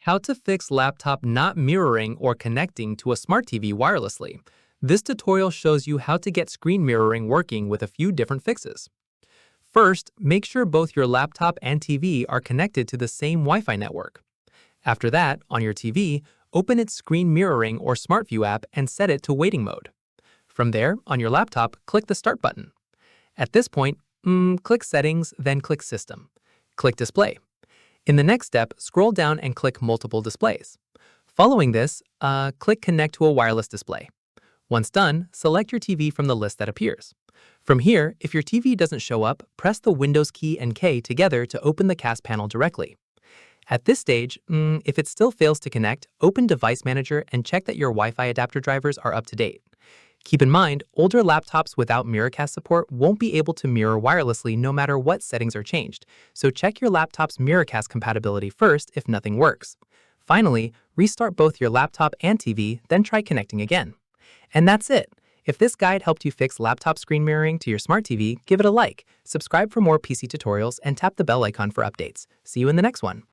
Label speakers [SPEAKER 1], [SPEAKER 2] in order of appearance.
[SPEAKER 1] How to fix laptop not mirroring or connecting to a smart TV wirelessly. This tutorial shows you how to get screen mirroring working with a few different fixes. First, make sure both your laptop and TV are connected to the same Wi-Fi network. After that, on your TV, open its screen mirroring or Smart View app and set it to waiting mode. From there, on your laptop, click the Start button. At this point, click Settings, then click System. Click Display. In the next step, scroll down and click Multiple Displays. Following this, click Connect to a wireless display. Once done, select your TV from the list that appears. From here, if your TV doesn't show up, press the Windows key and K together to open the cast panel directly. At this stage, if it still fails to connect, open Device Manager and check that your Wi-Fi adapter drivers are up to date. Keep in mind, older laptops without Miracast support won't be able to mirror wirelessly no matter what settings are changed, so check your laptop's Miracast compatibility first if nothing works. Finally, restart both your laptop and TV, then try connecting again. And that's it! If this guide helped you fix laptop screen mirroring to your smart TV, give it a like, subscribe for more PC tutorials, and tap the bell icon for updates. See you in the next one.